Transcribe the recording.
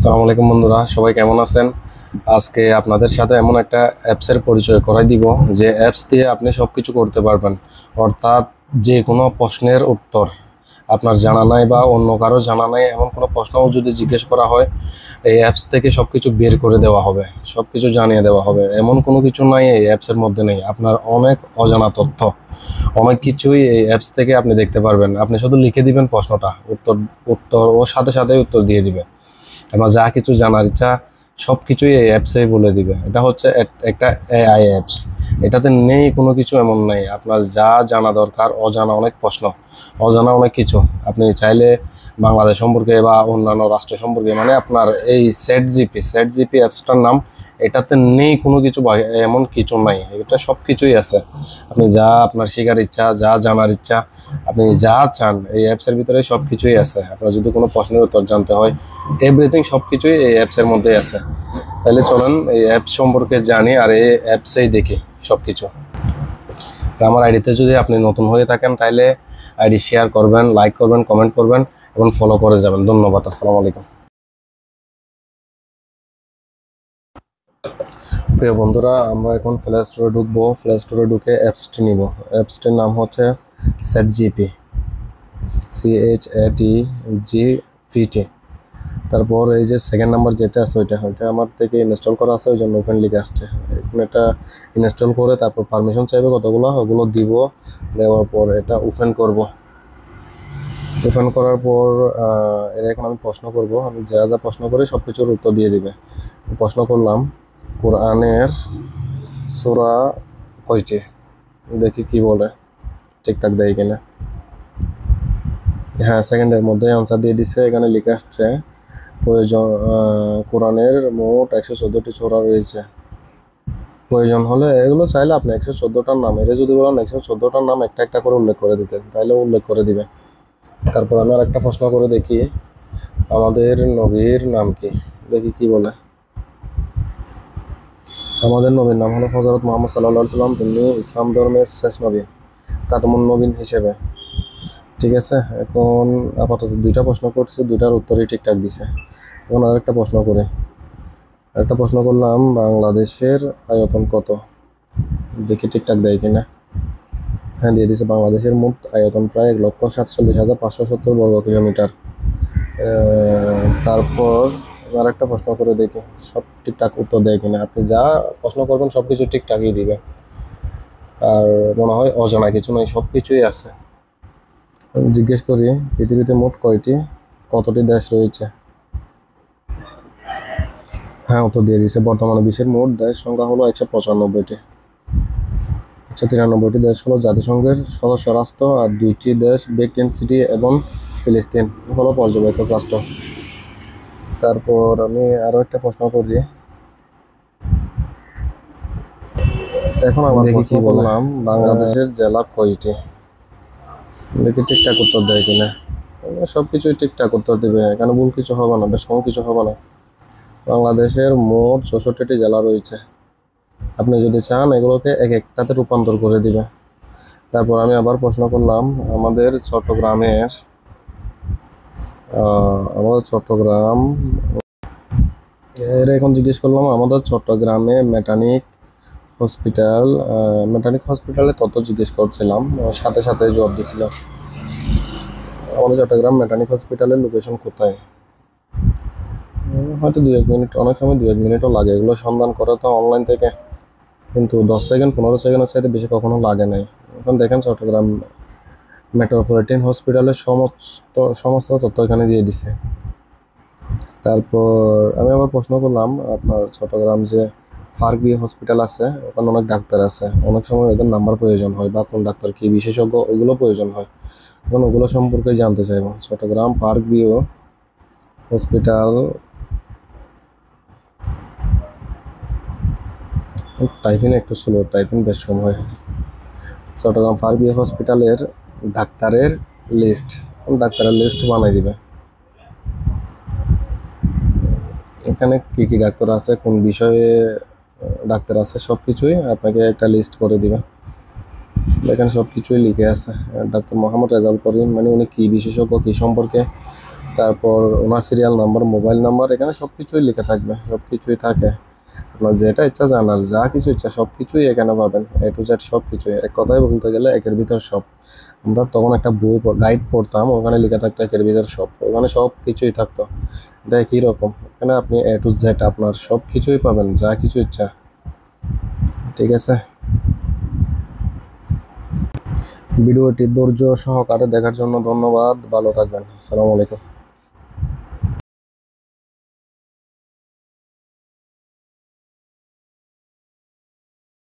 আসসালামু আলাইকুম বন্ধুরা, সবাই কেমন আছেন? আজকে আপনাদের সাথে এমন একটা অ্যাপসের পরিচয় করাই দিব যে অ্যাপস দিয়ে আপনি সব কিছু করতে পারবেন। অর্থাৎ যে কোনো প্রশ্নের উত্তর আপনার জানা নাই বা অন্য কারো জানা নাই এমন কোনো প্রশ্নও যদি জিজ্ঞেস করা হয়, এই অ্যাপস থেকে সব কিছু বের করে দেওয়া হবে, সব কিছু জানিয়ে দেওয়া হবে। এমন কোনো কিছু নাই এই অ্যাপসের মধ্যে নেই। আপনার অনেক অজানা তথ্য, অনেক কিছুই এই অ্যাপস থেকে আপনি দেখতে পারবেন। আপনি শুধু লিখে দিবেন প্রশ্নটা, উত্তর উত্তর ও সাথে সাথে উত্তর দিয়ে দিবে। আমার যা কিছু জানার ইচ্ছা সব কিছুই এই অ্যাপসেই বলে দিবে। এটা হচ্ছে একটা এআই অ্যাপস। এটাতে নেই কোনো কিছু এমন নেই। আপনার যা জানা দরকার, অজানা অনেক প্রশ্ন, অজানা অনেক কিছু আপনি চাইলে বাংলাদেশ সম্পর্কে বা অন্যান্য রাষ্ট্র সম্পর্কে, মানে আপনার এই সেট জিপি অ্যাপসটার নাম, এটাতে নেই কোনো কিছু বা এমন কিছু নাই। এটা সব কিছুই আছে। আপনি যা আপনার শেখার ইচ্ছা, যা জানার ইচ্ছা, আপনি যা চান এই অ্যাপসের ভিতরে সব কিছুই আছে। আপনার যদি কোনো প্রশ্নের উত্তর জানতে হয়, এভরিথিং সব কিছুই এই অ্যাপসের মধ্যেই আছে। তাহলে চলেন এই অ্যাপস সম্পর্কে জানি আর এই অ্যাপসেই দেখি সব কিছু। আমার আইডিতে যদি আপনি নতুন হয়ে থাকেন তাহলে আইডি শেয়ার করবেন, লাইক করবেন, কমেন্ট করবেন এবং ফলো করে যাবেন। ধন্যবাদ। আসসালামু আলাইকুম। প্রিয় বন্ধুরা, আমরা এখন প্লে স্টোরে ঢুকবো। প্লে স্টোরে ঢুকে অ্যাপসটি নিব। অ্যাপসটির নাম হচ্ছে সেট জিপি, ChatGPT। তারপর এই যে সেকেন্ড নাম্বার যেটা আছে ওইটা আমার থেকে ইনস্টল করা আছে, ওই জন্য ওপেন লিখে আসছে। এখন এটা ইনস্টল করে তারপর পারমিশন চাইবে কতগুলো, ওগুলো দিব। দেওয়ার পর এটা ওপেন করব। ওপেন করার পর এর এখন আমি প্রশ্ন করব। আমি যা যা প্রশ্ন করি সব কিছুর উত্তর দিয়ে দিবে। প্রশ্ন করলাম কোরআনের সূরা কয়টি, দেখি কি বলে, ঠিকঠাক দেয় কিনা। হ্যাঁ, সেকেন্ডের মধ্যে আনসার দিয়ে দিচ্ছে। এখানে লিখে আসছে প্রয়োজন কোরআনের মোট 114টি সূরা রয়েছে। প্রয়োজন হলে এগুলো চাইলে আপনি 114টার নাম, এটা যদি বলেন 114টার নাম একটা একটা করে উল্লেখ করে দিতে, তাহলে উল্লেখ করে দিবে। তারপর আমি আর একটা প্রশ্ন করে দেখি, আমাদের নবীর নাম কি, দেখি কি বলে। আমাদের নবীর নাম হলো হযরত মুহাম্মদ সাল্লাল্লাহু আলাইহি সাল্লাম। তিনি ইসলাম ধর্মের শেষ নবী, খাতামুন নবীন হিসেবে। ঠিক আছে, এখন আপাতত দুইটা প্রশ্ন করছি, দুইটার উত্তরই ঠিকঠাক দিছে। এখন আরেকটা প্রশ্ন করি। একটা প্রশ্ন করলাম বাংলাদেশের আয়তন কত, দেখি ঠিকঠাক দেয় কিনা। হ্যাঁ, দিয়ে দিছে। বাংলাদেশের মোট আয়তন প্রায় 1,47,570 বর্গ কিলোমিটার। তারপর আর একটা প্রশ্ন করে দেখি সব ঠিকঠাক উত্তর দেয় কিনা। আপনি যা প্রশ্ন করবেন সব কিছু ঠিকঠাকই দিবে, আর মনে হয় অজানা কিছু নয়, সব কিছুই আছে। জিজ্ঞেস করি পৃথিবীতে মোট কতটি দেশ রয়েছে। হ্যাঁ, উত্তর দিয়ে দিছে। বর্তমানে বিশ্বের মোট দেশ সংখ্যা হলো 195টি। 193টি দেশ হলো জাতিসংঘের সদস্য রাষ্ট্র, আর 2টি দেশ ভ্যাটিকান সিটি এবং ফিলিস্তিন হলো পর্যবেক্ষক রাষ্ট্র। তারপর আমি আরো একটা প্রশ্ন করছি। এখন আমি দেখি কি বললাম বাংলাদেশের জেলা কয়টি, দেখি ঠিকঠাক উত্তর দেয় কিনা। সবকিছুই ঠিকঠাক উত্তর দিবে, এখানে ভুল কিছু হবে না, বেশ কম কিছু হবে না। বাংলাদেশের মোট 64টি জেলা রয়েছে। আপনি যদি চান এগুলোকে এক একটাতে রূপান্তর করে দিবে। তারপর আমি আবার প্রশ্ন করলাম আমাদের চট্টগ্রাম এর এখন জিজ্ঞেস করলাম আমাদের চট্টগ্রামে মেটানিক হসপিটালে তথ্য জিজ্ঞেস করছিলাম, সাথে সাথে জবাব দিছিল। আমাদের চট্টগ্রাম মেটানিক হসপিটালের লোকেশন কোথায়, হয়তো 2-1 মিনিট, অনেক সময় 2-1 মিনিটও লাগে এগুলো সন্ধান করে তো অনলাইন থেকে, কিন্তু 10 সেকেন্ড 15 সেকেন্ডের চাইতে বেশি কখনো লাগে নাই। এখন দেখেন চট্টগ্রাম মেট্রোপলিটন হসপিটালের সমস্ত তথ্য এখানে দিয়ে দিছে। তারপর আমি আবার প্রশ্ন করলাম আপনার চট্টগ্রাম যে ফার্কবি হসপিটাল আছে, ওখানে অনেক ডাক্তার আছে, অনেক সময় ওদের নাম্বার প্রয়োজন হয় বা কোন ডাক্তার কি বিশেষজ্ঞ ওইগুলো প্রয়োজন হয়, এখন ওগুলো সম্পর্কে জানতে চাইব। চট্টগ্রাম ফার্কবি হসপিটাল, টাইপিং একটু স্লো, টাইপিং বেশ কম হয়। চট্টগ্রাম ফার্কবি হসপিটালের ডাক্তারের লিস্ট বানাই দিবে। এখানে কি কি ডাক্তার আছে, কোন বিষয়ে ডাক্তার আছে, সব কিছুই আপনাকে একটা লিস্ট করে দিবে। এখানে সব কিছুই লিখে আছে। ডাক্তার মোহাম্মদ রেজাউল করিম, মানে উনি কি বিশেষজ্ঞ, কি সম্পর্কে তারপর ওনার সিরিয়াল নাম্বার, মোবাইল নাম্বার, এখানে সব কিছুই লেখা থাকবে, সব কিছুই থাকে। আপনার যেটা ইচ্ছা জানার, যা কিছু ইচ্ছা সব কিছুই এখানে পাবেন, A to Z সব কিছুই। এক কথায় বলতে গেলে একের ভিতর সব। আমরা তখন একটা বই গাইড পড়তাম, ওখানে লেখা থাকতো একের ভিতর সব, ওখানে সব কিছুই থাকতো। দেখ কি রকম, এখানে আপনি A to Z আপনার সব কিছুই পাবেন, যা কিছু ইচ্ছা। ঠিক আছে, ভিডিওটি ধৈর্য সহকারে দেখার জন্য ধন্যবাদ। ভালো থাকবেন। আসসালামু আলাইকুম।